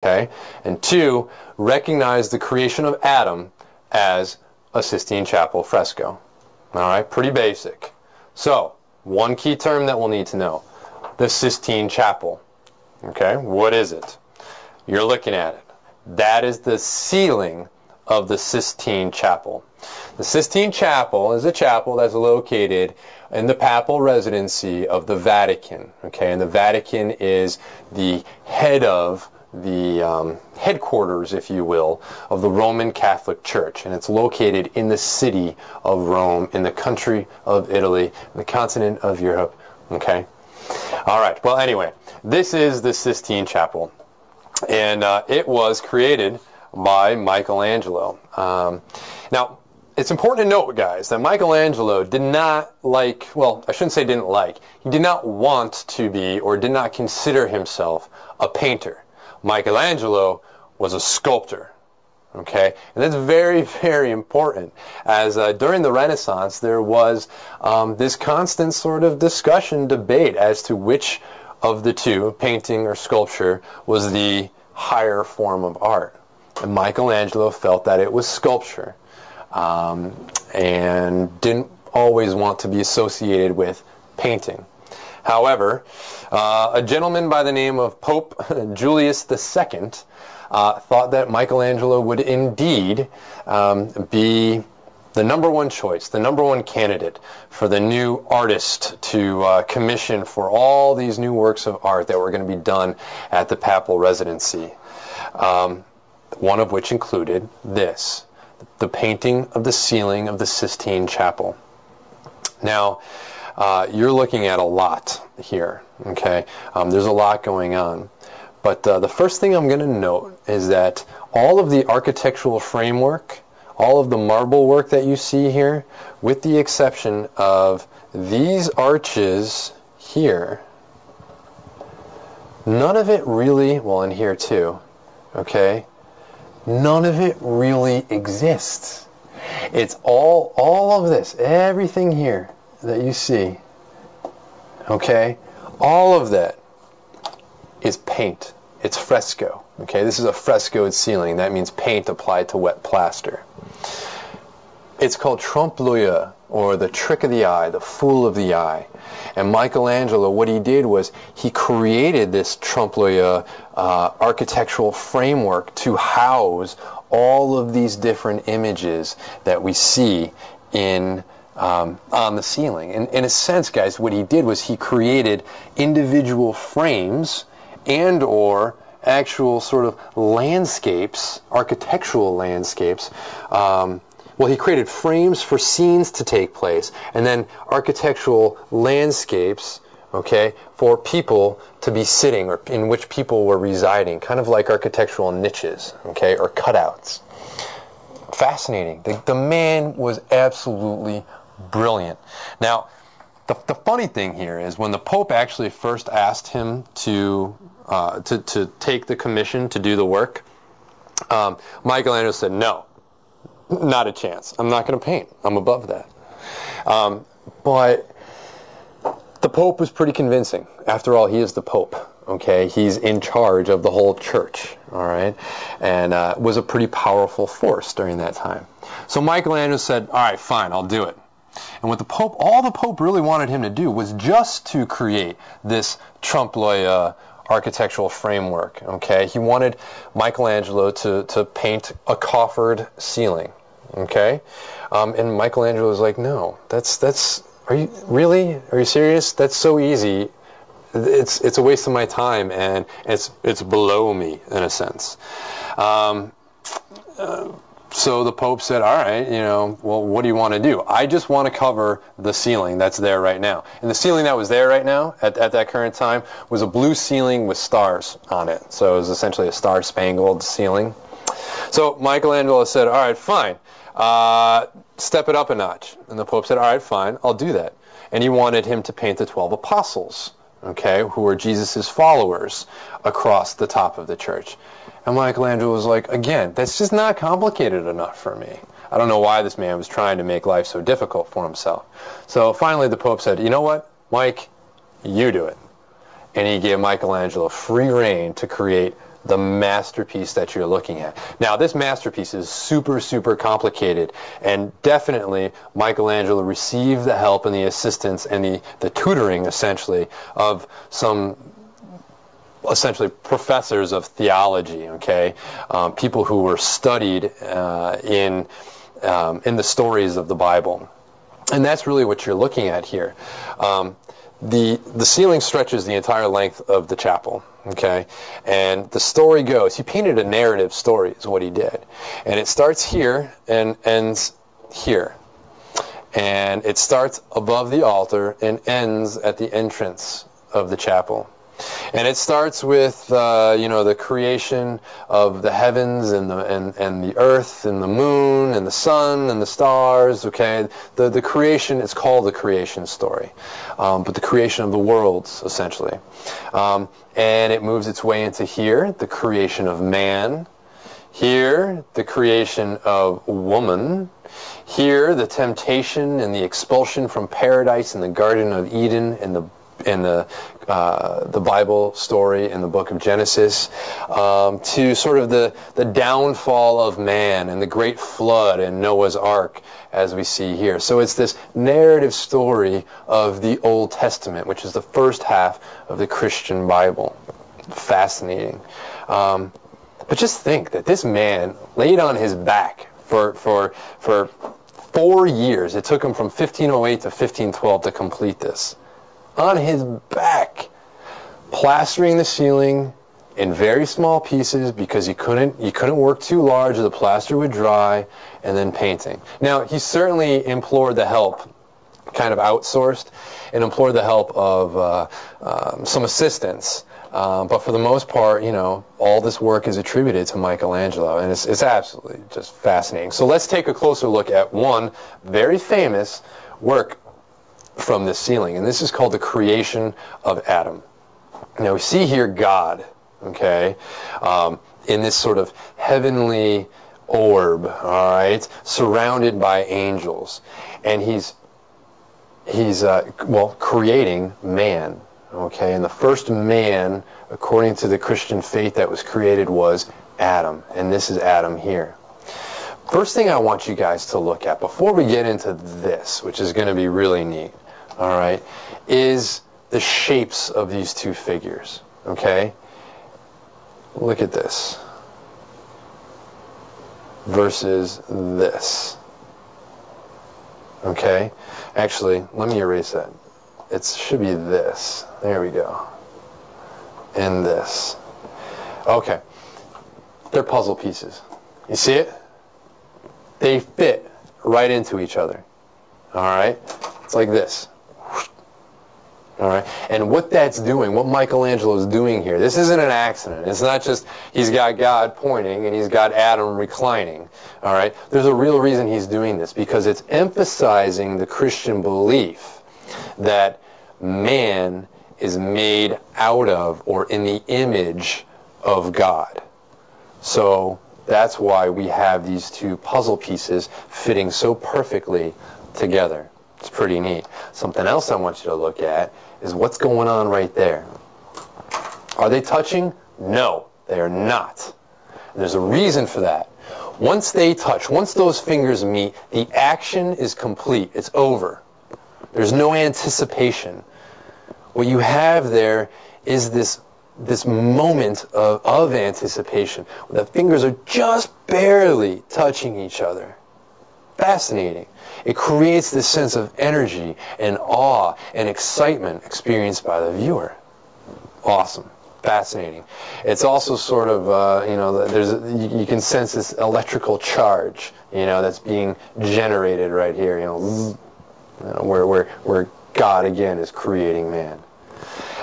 Okay? And 2, recognize the creation of Adam as a Sistine Chapel fresco. All right, pretty basic. So, one key term that we'll need to know, the Sistine Chapel. Okay, what is it? You're looking at it. That is the ceiling of the Sistine Chapel. The Sistine Chapel is a chapel that's located in the papal residency of the Vatican. Okay, and the Vatican is the head of the headquarters, if you will, of the Roman Catholic Church, and it's located in the city of Rome, in the country of Italy, in the continent of Europe. Okay? All right. Well, anyway, this is the Sistine Chapel, and it was created by Michelangelo. Now, it's important to note, guys, that Michelangelo did not like, well, I shouldn't say didn't like, he did not want to be or did not consider himself a painter. Michelangelo was a sculptor, okay? And that's very, very important, as during the Renaissance there was this constant sort of discussion, debate as to which of the two, painting or sculpture, was the higher form of art. And Michelangelo felt that it was sculpture, and didn't always want to be associated with painting. However, a gentleman by the name of Pope Julius II thought that Michelangelo would indeed be the number one choice, the number one candidate for the new artist to commission for all these new works of art that were going to be done at the papal residency. One of which included this, the painting of the ceiling of the Sistine Chapel. Now, you're looking at a lot here, okay? There's a lot going on. But the first thing I'm going to note is that all of the architectural framework, all of the marble work that you see here, with the exception of these arches here, none of it really, well, in here too, okay? None of it really exists. It's all of this, everything here that you see, okay, all of that is paint. It's fresco, okay? This is a frescoed ceiling. That means paint applied to wet plaster. It's called trompe-l'oeil, or the trick of the eye, the fool of the eye. And Michelangelo, what he did was he created this trompe-l'oeil architectural framework to house all of these different images that we see in on the ceiling. And in a sense, guys, what he did was he created individual frames and or actual sort of landscapes, architectural landscapes. Well, he created frames for scenes to take place, and then architectural landscapes, okay, for people to be sitting, or in which people were residing, kind of like architectural niches, okay, or cutouts. Fascinating. The man was absolutely brilliant. Now, the funny thing here is when the Pope actually first asked him to take the commission to do the work, Michelangelo said, no, not a chance. I'm not going to paint. I'm above that. But the Pope was pretty convincing. After all, he is the Pope. Okay, he's in charge of the whole church. All right, and was a pretty powerful force during that time. So Michelangelo said, "All right, fine, I'll do it." And what all the Pope really wanted him to do was just to create this trompe-l'oeil architectural framework. Okay, he wanted Michelangelo to paint a coffered ceiling. Okay, and Michelangelo was like, "No, that's. Are you really? Are you serious? That's so easy. It's a waste of my time, and it's below me in a sense." So the Pope said, all right, well, what do you want to do? I just want to cover the ceiling that's there right now. And the ceiling that was there right now, at that current time, was a blue ceiling with stars on it. So it was essentially a star-spangled ceiling. So Michelangelo said, all right, fine. Step it up a notch. And the Pope said, all right, fine, I'll do that. And he wanted him to paint the 12 apostles, okay, who were Jesus' followers, across the top of the church. And Michelangelo was like, again, that's just not complicated enough for me. I don't know why this man was trying to make life so difficult for himself. So finally the Pope said, you know what, Mike, you do it. And he gave Michelangelo free rein to create the masterpiece that you're looking at. Now, this masterpiece is super, super complicated, and definitely Michelangelo received the help and the assistance and the tutoring, essentially, of some essentially professors of theology, okay? People who were studied in the stories of the Bible. And that's really what you're looking at here. The ceiling stretches the entire length of the chapel, okay? And the story goes, he painted a narrative story is what he did. And it starts here and ends here. And it starts above the altar and ends at the entrance of the chapel. And it starts with the creation of the heavens and the earth and the moon and the sun and the stars. Okay, the creation, it's called the creation story, but the creation of the worlds essentially, and it moves its way into here, the creation of man. Here, the creation of woman. Here, the temptation and the expulsion from paradise in the Garden of Eden in the Bible story in the book of Genesis, to sort of the downfall of man and the great flood and Noah's Ark, as we see here. So it's this narrative story of the Old Testament, which is the first half of the Christian Bible. Fascinating. But just think that this man laid on his back for 4 years. It took him from 1508 to 1512 to complete this. On his back, plastering the ceiling in very small pieces because you couldn't work too large or the plaster would dry, and then painting. Now, he certainly implored the help, kind of outsourced, and implored the help of some assistants. But for the most part, all this work is attributed to Michelangelo, and it's absolutely just fascinating. So let's take a closer look at one very famous work from this ceiling, and this is called the creation of Adam. Now we see here God, okay, in this sort of heavenly orb, all right, surrounded by angels, and he's creating man, okay, and the first man, according to the Christian faith, that was created was Adam, and this is Adam here. First thing I want you guys to look at before we get into this, which is going to be really neat, all right, is the shapes of these two figures, okay? Look at this versus this, okay? Actually, let me erase that. It should be this. There we go. And this. Okay. They're puzzle pieces. You see it? They fit right into each other. All right? It's like this. All right? And what that's doing, what Michelangelo is doing here, this isn't an accident. It's not just he's got God pointing and he's got Adam reclining. All right? There's a real reason he's doing this, because it's emphasizing the Christian belief that man is made out of or in the image of God. So that's why we have these two puzzle pieces fitting so perfectly together. It's pretty neat. Something else I want you to look at is what's going on right there. Are they touching? No, they are not. And there's a reason for that. Once they touch, once those fingers meet, the action is complete. It's over. There's no anticipation. What you have there is this moment of anticipation. The fingers are just barely touching each other. Fascinating. It creates this sense of energy and awe and excitement experienced by the viewer. Awesome. Fascinating. It's also sort of, you can sense this electrical charge, that's being generated right here, where God, again, is creating man.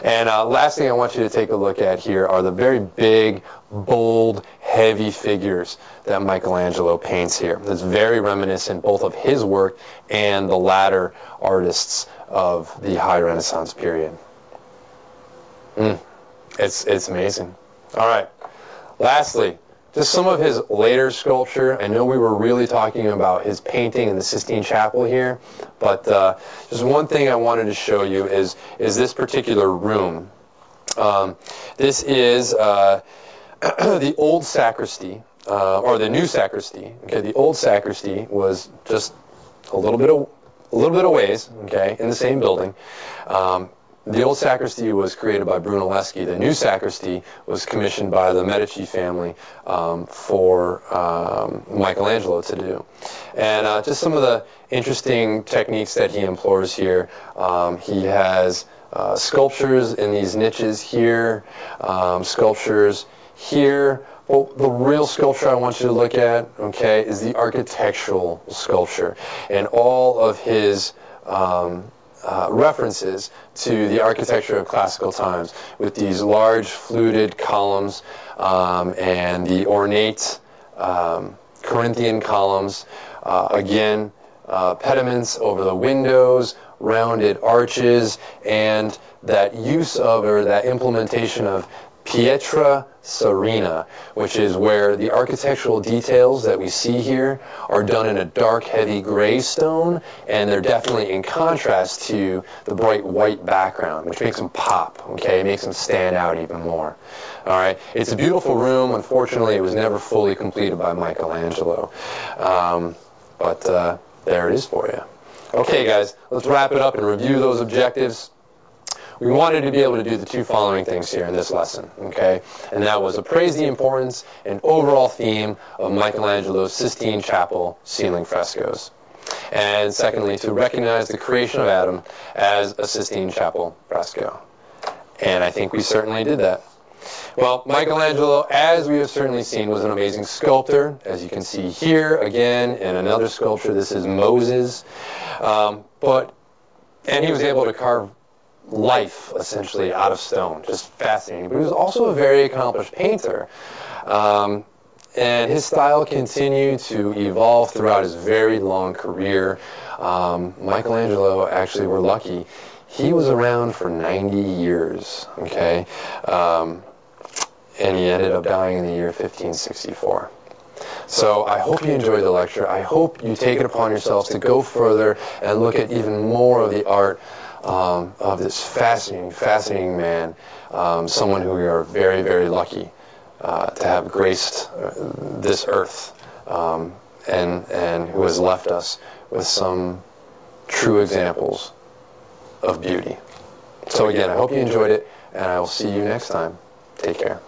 And last thing I want you to take a look at here are the very big, bold, heavy figures that Michelangelo paints here. It's very reminiscent both of his work and the latter artists of the High Renaissance period. It's amazing. All right. Lastly, just some of his later sculpture. I know we were really talking about his painting in the Sistine Chapel here, but just one thing I wanted to show you is this particular room. This is the old sacristy, or the new sacristy. Okay, the old sacristy was just a little bit of ways. Okay, in the same building. The old sacristy was created by Brunelleschi. The new sacristy was commissioned by the Medici family for Michelangelo to do. And just some of the interesting techniques that he employs here. He has sculptures in these niches here, sculptures here. Well, the real sculpture I want you to look at, okay, is the architectural sculpture. And all of his references to the architecture of classical times with these large fluted columns and the ornate Corinthian columns. Again, pediments over the windows, rounded arches, and that use of, or that implementation of, pietra serena, which is where the architectural details that we see here are done in a dark, heavy gray stone, and they're definitely in contrast to the bright white background, which makes them pop, okay? It makes them stand out even more. All right, it's a beautiful room. Unfortunately, it was never fully completed by Michelangelo, but there it is for you. Okay, guys, let's wrap it up and review those objectives. We wanted to be able to do the two following things here in this lesson, okay? And that was appraise the importance and overall theme of Michelangelo's Sistine Chapel ceiling frescoes. And secondly, to recognize the creation of Adam as a Sistine Chapel fresco. And I think we certainly did that. Well, Michelangelo, as we have certainly seen, was an amazing sculptor. As you can see here, again, in another sculpture, this is Moses. And he was able to carve life, essentially, out of stone. Just fascinating. But he was also a very accomplished painter. And his style continued to evolve throughout his very long career. Michelangelo, actually, we're lucky, he was around for 90 years, okay? And he ended up dying in the year 1564. So I hope you enjoyed the lecture. I hope you take it upon yourselves to go further and look at even more of the art of this fascinating man, someone who we are very, very lucky to have graced this earth, and who has left us with some true examples of beauty. So again, I hope you enjoyed it, and I will see you next time. Take care.